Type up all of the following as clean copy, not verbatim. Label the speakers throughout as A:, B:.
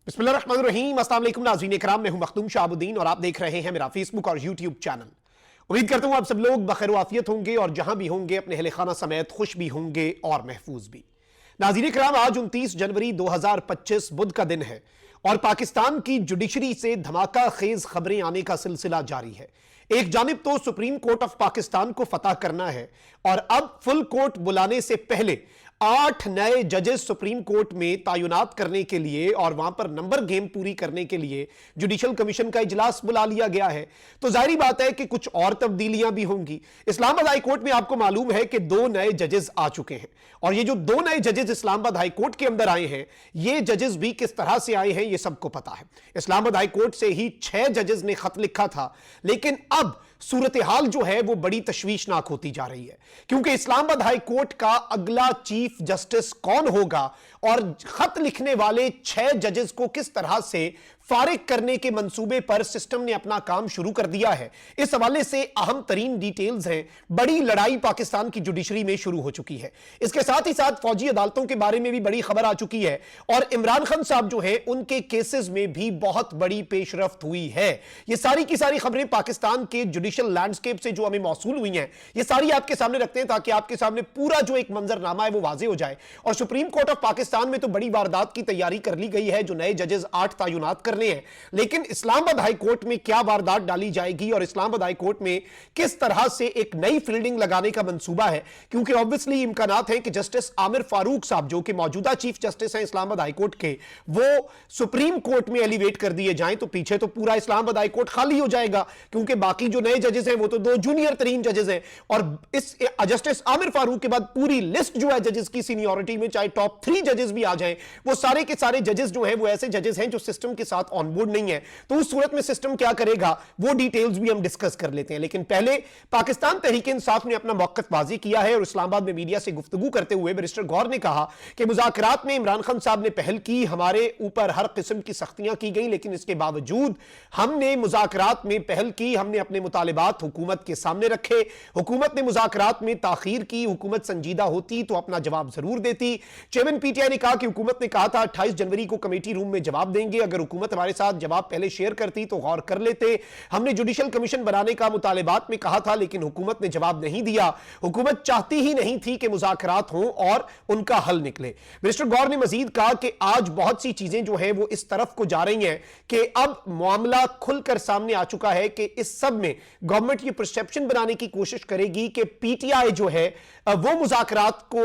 A: बिस्मिल्लाहिर्रहमानिर्रहीम। अस्सलाम वालेकुम नाज़रीन इकराम, मैं हूं मखदूम शाहबुद्दीन और आप देख रहे हैं मेरा फेसबुक और यूट्यूब चैनल। उम्मीद करता हूं आप सब लोग बखैर आफियत होंगे और जहां भी होंगे अपने अहले खाना समेत खुश भी होंगे और महफूज भी। नाज़रीन इकराम, आज 29 जनवरी 2025 बुध का दिन है और पाकिस्तान की जुडिशरी से धमाका खेज खबरें आने का सिलसिला जारी है। एक जानिब तो सुप्रीम कोर्ट ऑफ पाकिस्तान को फतह करना है और अब फुल कोर्ट बुलाने से पहले 8 नए जजेस सुप्रीम कोर्ट में तैनात करने के लिए और वहां पर नंबर गेम पूरी करने के लिए जुडिशल कमीशन का इजलास बुला लिया गया है। तो जाहिर बात है कि कुछ और तब्दीलियां भी होंगी। इस्लामाबाद हाई कोर्ट में आपको मालूम है कि 2 नए जजेस आ चुके हैं और ये जो 2 नए जजेस इस्लामाबाद हाई कोर्ट के अंदर आए हैं, ये जजेस भी किस तरह से आए हैं ये सबको पता है। इस्लामाबाद हाई कोर्ट से ही 6 जजेस ने खत लिखा था, लेकिन अब सूरत हाल जो है वो बड़ी तशवीशनाक होती जा रही है, क्योंकि इस्लामाबाद हाई कोर्ट का अगला चीफ जस्टिस कौन होगा और खत लिखने वाले 6 जजेस को किस तरह से फारिग करने के मंसूबे पर सिस्टम ने अपना काम शुरू कर दिया है। इस हवाले से अहम तरीन डिटेल्स हैं। बड़ी लड़ाई पाकिस्तान की जुडिशरी में शुरू हो चुकी है। इसके साथ ही साथ फौजी अदालतों के बारे में भी बड़ी खबर आ चुकी है और इमरान खान साहब जो है उनके केसेस में भी बहुत बड़ी पेशरफ्त हुई है। ये सारी की सारी खबरें पाकिस्तान के जुडिशल लैंडस्केप से जो हमें मौसूल हुई हैं, ये सारी आपके सामने रखते हैं ताकि आपके सामने पूरा जो एक मंजरनामा है वो वाजे हो जाए। और सुप्रीम कोर्ट ऑफ पाकिस्तान में तो बड़ी वारदात की तैयारी कर ली गई है, जो नए जजेस 8 तैनात करने हैं, लेकिन इस्लामाबाद हाई कोर्ट में क्या वारदात डाली जाएगी और इस्लामाबाद हाई कोर्ट में किस तरह से एक नई फील्डिंग लगाने का मंसूबा है, क्योंकि ऑब्वियसली इम्कानात है कि जस्टिस आमिर फारूक साहब जो कि मौजूदा चीफ जस्टिस हैं इस्लामाबाद हाई कोर्ट के, वो सुप्रीम कोर्ट में एलिवेट कर दिए जाएं तो पीछे तो पूरा इस्लामाबाद हाई कोर्ट खाली हो जाएगा, क्योंकि बाकी जो नए जजेस हैं वो तो 2 जूनियर तरीन जजेस हैं और इस जस्टिस आमिर फारूक के बाद पूरी लिस्ट जो है जजेस की सीनियरिटी में, चाहे टॉप 3 जजेस भी आ जाएं, वो सारे के सारे जजेस जो हैं वो ऐसे जजेस हैं जो सिस्टम के साथ ऑन बोर्ड नहीं है। तो उस सूरत में सिस्टम क्या करेगा वो डिटेल्स भी हम डिस्कस कर लेते हैं। लेकिन पहले पाकिस्तान तहरीक इंसाफ ने अपना मौक़िफ़ वाज़ेह किया है और इस्लामाबाद में मीडिया से गुफ्तगू करते हुए बैरिस्टर गौर ने कहा कि मुज़ाकरात में इमरान खान साहब ने पहल की, हमारे ऊपर हर किस्म की सख्तियां की गई, लेकिन इसके बावजूद हमने मुज़ाकरात में पहल की, हमने अपने मुतालिबात हुकूमत के सामने रखे। हुकूमत ने मुज़ाकरात में ताखीर की, हुकूमत संजीदा होती तो अपना जवाब जरूर देती। चेयरमैन पीटीआई ने कहा कि हुकूमत ने कहा था 28 जनवरी को कमेटी रूम में जवाब देंगे, अगर हुकूमत हमारे साथ जवाब पहले शेयर करती तो गौर कर लेते। हमने जुडिशल कमीशन बनाने का मुतालिबात में कहा था, लेकिन हुकूमत ने जवाब नहीं दिया। हुकूमत चाहती ही नहीं थी कि मुज़ाकरात हों और उनका हल निकले। मिनिस्टर गौर ने मजीद कहा कि आज बहुत सी चीजें जो है वो इस तरफ को जा रही हैं कि अब मामला खुलकर सामने आ चुका है कि इस सब में गवर्नमेंट ये परसेप्शन बनाने की कोशिश करेगी कि पीटीआई जो है वो मुज़ाकरात को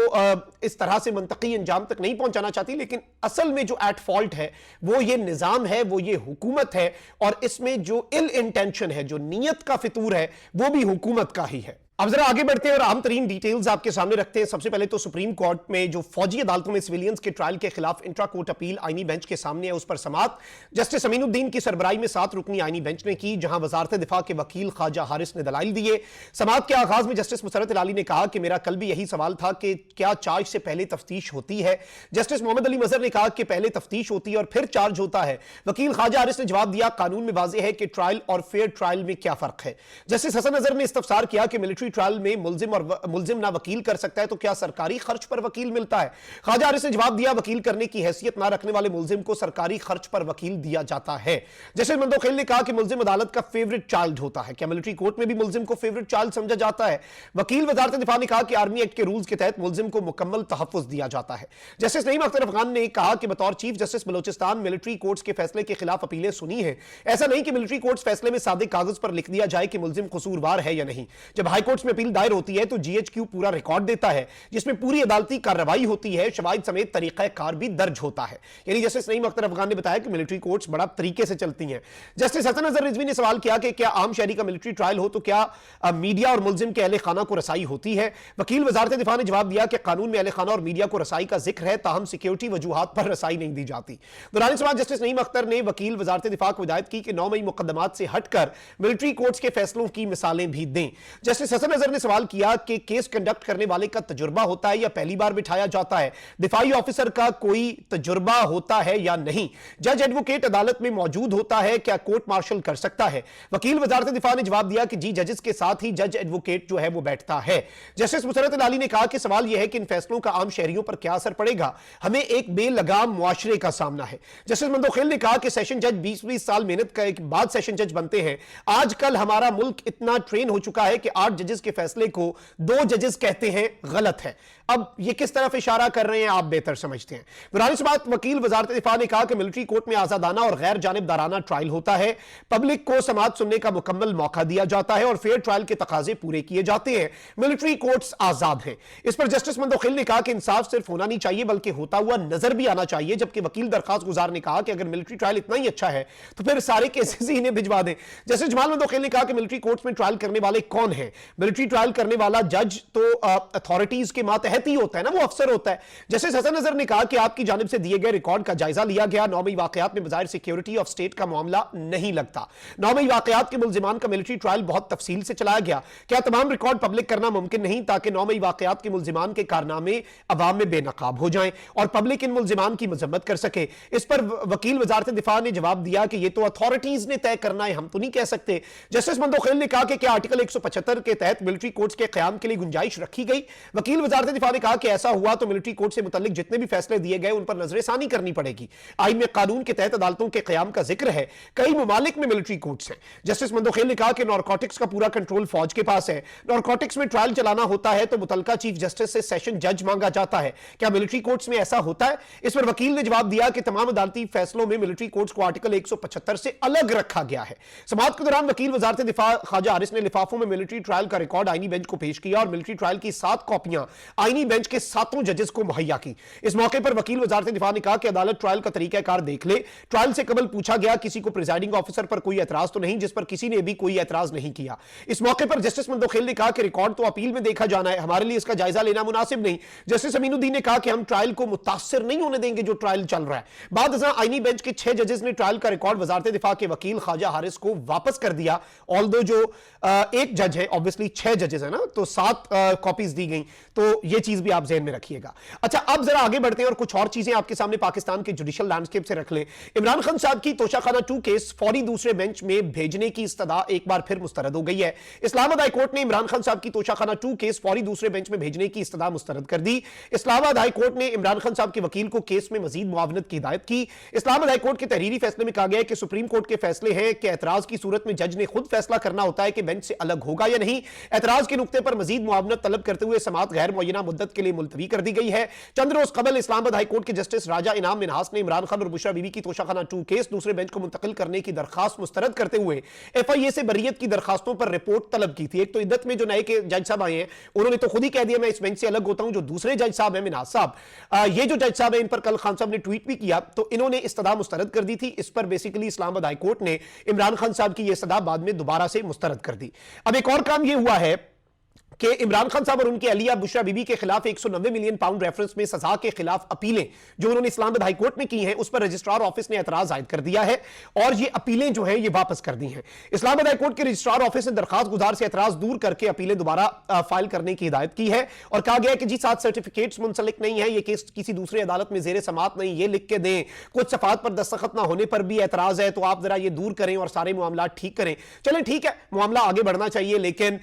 A: इस तरह से मंतकी अंजाम तक नहीं पहुंचाना चाहती, लेकिन असल में जो एट फॉल्ट है वो ये निजाम है, वो ये हुकूमत है और इसमें जो इल इंटेंशन है, जो नीयत का फितूर है, वो भी हुकूमत का ही है। अब जरा आगे बढ़ते हैं और अहम तरीन डिटेल्स आपके सामने रखते हैं। सबसे पहले तो सुप्रीम कोर्ट में जो फौजी अदालतों में सिविलियंस के ट्रायल के खिलाफ इंट्रा कोर्ट अपील आईनी बेंच के सामने है, उस पर समाअत जस्टिस अमीनुद्दीन की सरबराही में 7 रुकनी आईनी बेंच ने की, जहां वजारत दिफा के वकील ख्वाजा हारिस ने दलाइल दिए। समाअत के आगाज में जस्टिस मुसरत अली ने कहा कि मेरा कल भी यही सवाल था कि क्या चार्ज से पहले तफ्तीश होती है। जस्टिस मोहम्मद अली मजहर ने कहा कि पहले तफ्तीश होती है और फिर चार्ज होता है। वकील ख्वाजा हारिस ने जवाब दिया, कानून में वाज़ेह है कि ट्रायल और फेयर ट्रायल में क्या फर्क है। जस्टिस हसन नजर ने इस्तफसार किया कि मिलिट्री ट्रायल में मुल्जिम ना वकील कर सकता है तो क्या सरकारी खर्च पर वकील मिलता है। ख्वाजा हारिस ने जवाब दिया, वकील करने की हैसियत ना रखने वाले मुल्जिम को सरकारी खर्च पर वकील दिया जाता है। जस्टिस मंदोखेल ने कहा कि मुल्जिम अदालत का फेवरेट चाइल्ड होता है, क्या मिलिट्री कोर्ट में भी मुल्जिम को फेवरेट चाइल्ड समझा जाता है। वकील वजारत दिफा ने कहा कि आर्मी एक्ट के रूल्स के तहत मुल्जिम को मुकम्मल तहफ्फुज दिया जाता है। जस्टिस नईम अख्तर अफगान ने कहा कि बतौर chief justice Balochistan military courts के फैसले के खिलाफ अपीलें सुनी है। ऐसा नहीं कि मिलिट्री कोर्ट्स फैसले में सादे कागज पर लिख दिया जाए कि मुल्जिम कसूरवार है या नहीं। जब हाई कोर्ट्स में अपील दायर होती है तो जीएचक्यू पूरा रिकॉर्ड देता है जिसमें पूरी अदालती कार्रवाई होती है, शवाहिद समेत तरीका कार भी दर्ज होता है। यानी जस्टिस नईम अख्तर अफगान ने बताया कि मिलिट्री कोर्ट्स बड़ा तरीके से चलती हैं। जस्टिस हसन नजर रिजवी ने सवाल किया कि क्या आम शहरी का मिलिट्री ट्रायल हो तो क्या मीडिया और मुल्जिम के अहले खाना को रसाई होती है। वकील वजारत दिफा ने जवाब दिया कि कानून में अहले खाना और मीडिया को रसाई का जिक्र है, ताहम सिक्योरिटी वजूहात पर रसाई नहीं दी जाती। दौरान सवाल जस्टिस नईम अख्तर ने वकील वजारत दिफा को हिदायत की कि 9 मई मुकदमात से हटकर मिलिट्री कोर्ट्स के फैसलों की मिसालें भी दें। जस्टिस हसन नजर ने सवाल किया कि केस कंडक्ट करने वाले का तजुर्बा होता है या पहली बार बिठाया जाता है, दिफाई ऑफिसर का कोई तजुर्बा होता है या नहीं, जज एडवोकेट अदालत में मौजूद होता है, क्या कोर्ट मार्शल कर सकता है? वकील वजारत दिफा ने जवाब दिया कि जी, जजेस के साथ ही जज एडवोकेट जो है वो बैठता है। जस्टिस मुसरत अली ने कहा कि सवाल यह है कि इन फैसलों का आम शहरियों पर क्या असर पड़ेगा, हमें एक बेलगाम मुआशरे का सामना है। जस्टिस मंदोखिल ने कहा कि सेशन जज 20-20 साल मेहनत के बाद सेशन जज बनते हैं। आजकल हमारा मुल्क इतना ट्रेन हो चुका है कि 8 जजेस के फैसले को 2 जजेस कहते हैं गलत है। अब ये किस तरफ इशारा कर रहे हैं आप बेहतर समझते हैं। बुरानी से बात वकील वजारत दिफा ने कहा कि मिलिट्री कोर्ट में आजादाना और गैर जानिबदाराना ट्रायल होता है, पब्लिक को समाअत सुनने का मुकम्मल मौका दिया जाता है और फेयर ट्रायल के तकाजे पूरे किए जाते हैं। मिलिट्री कोर्ट्स आजाद हैं। इस पर जस्टिस मंदोखिल ने कहा कि इंसाफ सिर्फ होना नहीं चाहिए बल्कि होता हुआ नजर भी आना चाहिए, जबकि वकील दरखास्त गुजार ने कहा कि अगर मिलिट्री ट्रायल इतना ही अच्छा है तो फिर सारे केसेस ही इन्हें भिजवा दें। जस्टिस जमाल मंदोखिल ने कहा कि मिलिट्री कोर्ट्स में ट्रायल करने वाले कौन है? मिलिट्री ट्रायल करने वाला जज तो अथॉरिटीज के मातहत ही होता है ना, वो अफसर होता है। जस्टिस हसन नजर ने कहा कि आपकी जानिब से दिए गए रिकॉर्ड का जायजा लिया गया। 9 मई वाकयात में बजाय सिक्योरिटी ऑफ स्टेट का मामला नहीं लगता। 9 मई वाकयात के मुल्जिमान का मिलिट्री ट्रायल बहुत तफसील से चलाया गया। क्या तमाम रिकॉर्ड पब्लिक करना मुमकिन नहीं ताकि 9 मई वाकयात के मुल्जिमान के कारनामे अवाम में बेनकाब हो जाएं और पब्लिक इन मुल्जिमान की मजम्मत कर सके? इस पर वकील वजारत दिफा ने जवाब दिया कि यह तो अथॉरिटीज ने तय करना है, हम तो नहीं कह सकते। जस्टिस मंदोखिल ने कहा कि क्या आर्टिकल 175 के तहत मिलिट्री कोर्ट्स के क़याम के लिए गुंजाइश रखी गई? वकील वजारत दिफा ने कहा कि ऐसा हुआ तो मिलिट्री कोर्ट से मुतल्लिक जितने भी फैसले दिए गए उन पर नजरसानी करनी पड़ेगी। आईन में कानून के तहत अदालतों के क़याम का जिक्र है, कई ममालिक में मिलिट्री कोर्ट्स हैं। जस्टिस मंदोखिल ने कहा कि नारकोटिक्स का पूरा कंट्रोल फौज के पास है। नारकोटिक्स में ट्रायल चलाना होता है तो मुतल्लिका चीफ जस्टिस से सेशन जज मांगा जाता है। क्या मिलिट्री कोर्ट्स में ऐसा होता है? इस पर वकील ने जवाब दिया कि तमाम अदालती फैसलों में मिलिट्री कोर्ट्स को आर्टिकल 175 से अलग रखा गया है। समाअत के दौरान वकील वजारत दिफा ख्वाजा हारिस ने लिफाफों में मिलिट्री ट्रायल का रिकॉर्ड आईनी बेंच को पेश किया और मिलिट्री ट्रायल की 7 कॉपियां आईनी बेंच के 7 जजेस को मुहैया की। इस मौके पर वकील वजारत दिफा ने कहा कि अदालत ट्रायल का तरीकाकार देख ले। ट्रायल से कबल पूछा गया किसी को प्रिजाइडिंग ऑफिसर पर कोई एतराज तो नहीं, जिस पर किसी ने भी कोई एतराज नहीं किया। इस मौके पर जस्टिस मंदोखिल ने कहा कि रिकॉर्ड तो अपील में देखा जाना है, हमारे लिए इसका जायजा लेना मुनासिब नहीं। जस्टिस अमीनुद्दीन ने कहा कि हम ट्रायल को मुतासिर नहीं होने देंगे जो ट्रायल चल रहा है। बाद आईनी बेंच के 6 जजेस ने ट्रायल का रिकॉर्ड वजारत दिफा के वकील ख्वाजा हारिस को वापस कर दिया। ऑल्दो जो एक जज है, ऑब्वियसली 6 जजेस है ना, तो 7 कॉपीज दी गई। तो यह चीज भी आप ज़हन में रखिएगा। अच्छा, अब जरा आगे बढ़ते हैं और कुछ और चीजें आपके सामने पाकिस्तान के जुडिशल लैंडस्केप से रख लें। इमरान खान साहब की तोशाखाना 2 केस फौरी दूसरे बेंच में भेजने की इस्तदा एक बार फिर मुस्तरद हो गई है। इस्लामाबाद हाई कोर्ट ने इमरान खान साहब की तोशाखाना 2 केस फौरी दूसरे बेंच में भेजने की इस्तदा मुस्तरद कर दी। इस्लामाबाद हाई कोर्ट ने इमरान खान साहब के वकील को केस में मजीद मुआवनत की हिदायत की। इस्लामाबाद हाई कोर्ट के तहरीरी फैसले में कहा गया कि सुप्रीम कोर्ट के फैसले हैं कि एतराज की सूरत में जज ने खुद फैसला करना होता है कि बेंच से अलग होगा या नहीं। एतराज के नुक्ते पर मजीद मुआवनत तलब करते हुए समाअत गैर मुअय्यना मुद्दत के लिए मुलतवी कर दी गई है। चंद रोज कबल इस्लामाबाद हाई कोर्ट के जस्टिस राजा इनाम मिनहास ने इमरान खान और बुशरा बीबी की तोशाखाना 2 केस दूसरे बेंच को मुंतकिल करने की दरखास्त मुस्तरद करते हुए एफआईए से बरियत की दरखास्तों पर रिपोर्ट तलब की थी। एक तो इद्दत में जो नए के जज साहब आए हैं उन्होंने तो खुद ही कह दिया मैं इस बेंच से अलग होता हूं। जो दूसरे जज साहब हैं मिनहास साहब, ये जो जज साहब हैं इन पर कल खान साहब ने ट्वीट भी किया तो इन्होंने इस्तदा मुस्तरद कर दी थी। इस पर बेसिकली इस्लामाबाद हाई कोर्ट ने इमरान खान साहब की यह इस्तदा बाद में दोबारा से मुस्तरद कर दी। अब एक और काम यह हुआ है कि इमरान खान साहब और उनकी अलिया बुशरा बीबी के खिलाफ 190 मिलियन पाउंड रेफरेंस में सजा के खिलाफ अपीलें जो उन्होंने इस्लामाबाद हाई कोर्ट में की हैं उस पर रजिस्ट्रार ऑफिस ने एतराज आयद कर दिया है और ये अपीलें जो हैं ये वापस कर दी हैं। इस्लामाबाद हाई कोर्ट के रजिस्ट्रार ऑफिस ने दरखास्त गुजार से एतराज दूर करके अपीलें दोबारा फाइल करने की हिदायत की है और कहा गया कि जी 7 सर्टिफिकेट्स मुंसलिक नहीं है, ये केस किसी दूसरी अदालत में जेर समाअत नहीं, ये लिख के दें, कुछ सफात पर दस्तखत ना होने पर भी एतराज है तो आप जरा ये दूर करें और सारे मामला ठीक करें। चलें ठीक है, मामला आगे बढ़ना चाहिए, लेकिन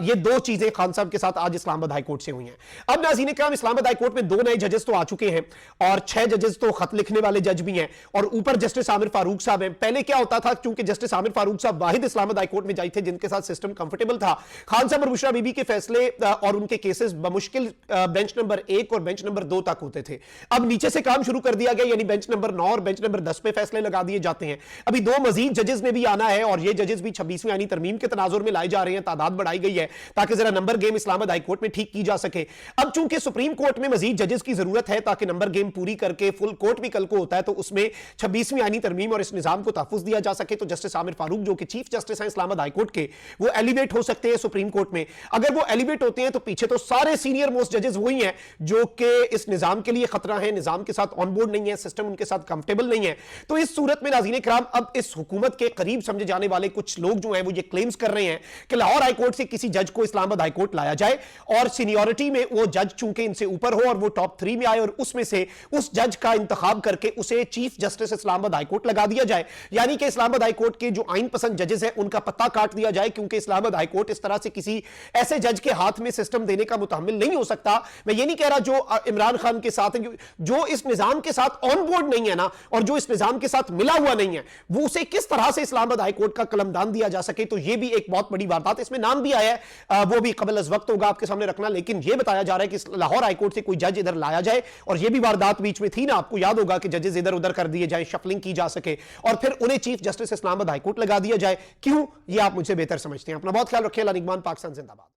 A: ये 2 चीजें खान साहब के साथ आज इस्लामाबाद हाई कोर्ट से हुई हैं। अब नाज़रीन किराम, इस्लामाबाद हाई कोर्ट में 2 नए जजेस तो आ चुके हैं और 6 जजेस तो खत लिखने वाले जज भी हैं और ऊपर जस्टिस आमिर फारूक साहब हैं। पहले क्या होता था, क्योंकि जस्टिस आमिर फारूक साहब वाहिद इस्लामाबाद हाई कोर्ट में जाए थे जिनके साथ सिस्टम कंफर्टेबल था, खान साहब और बुशरा बीबी के फैसले और उनके केसेस बमुश्किल बेंच नंबर 1 और बेंच नंबर 2 तक होते थे। अब नीचे से काम शुरू कर दिया गया, यानी बेंच नंबर 9 और बेंच नंबर 10 पे फैसले लगा दिए जाते हैं। अभी 2 मजीद जजेस ने भी आना है और ये जजेस भी 26वीं आईनी तरमीम के तनाजुर में लाए जा रहे हैं, तादाद बढ़ाई गई है ताकि जरा number game Islamabad high court में ठीक की जा सके। अब चूंकि सुप्रीम कोर्ट में मजीद जजेस की जरूरत है ताकि नंबर गेम पूरी करके फुल कोर्ट भी कल को होता है तो उसमें 26वीं आईनी तरमीम और इस निजाम को तहफ्फुज दिया जा सके, तो जस्टिस आमिर फारूक जो कि चीफ जस्टिस हैं इस्लामाबाद हाई कोर्ट के, वो एलिवेट हो सकते हैं सुप्रीम कोर्ट में। अगर वो एलिवेट होते हैं तो पीछे तो सारे सीनियर मोस्ट जजेस वही हैं जो कि इस निजाम के लिए खतरा है, निजाम के साथ ऑन बोर्ड नहीं है, सिस्टम उनके साथ कंफर्टेबल नहीं है। तो इस सूरत में नाज़रीन इकराम अब इस हुकूमत के करीब समझे जाने वाले कुछ लोग जो हैं वो ये क्लेम्स कर रहे हैं कि लाहौर हाई कोर्ट से किसी जज को इस्लामाबाद हाई कोर्ट लाया जाए और सीनियरिटी में वो जज चूंकि इनसे ऊपर हो और वो टॉप 3 में आए और उसमें से उस जज का इंतखाब करके उसे chief justice Islamabad high court लगा दिया जाए। यानी कि इस्लामाबाद हाई कोर्ट के जो आइन पसंद जजेस हैं उनका पत्ता काट दिया जाए, क्योंकि इस्लामाबाद हाई कोर्ट इस तरह से किसी ऐसे जज के हाथ में सिस्टम देने का मुतहम्मिल नहीं हो सकता। मैं ये नहीं कह रहा जो इमरान खान के साथ है, जो इस निजाम के साथ ऑन बोर्ड नहीं है ना और जो इस निजाम के साथ मिला हुआ नहीं है, वो उसे किस तरह से इस्लामाबाद हाई कोर्ट का कलमदान दिया जा सके। तो ये भी एक बहुत बड़ी वारदात, इसमें नाम भी आया है, वो भी कबल अज वक्त होगा आपके सामने रखना, लेकिन ये बताया जा रहा है कि लाहौर हाई कोर्ट से कोई जज इधर लाया जाए। और ये भी वारदात बीच में थी ना, आपको याद होगा कि जजेस इधर उधर कर दिए जाए, शफलिंग की जा सके और फिर उन्हें chief justice Islamabad high court लगा दिया जाए। क्यों, ये आप मुझसे बेहतर समझते हैं। अपना बहुत ख्याल रखिए। अल्लाह निगहबान। पाकिस्तान जिंदाबाद।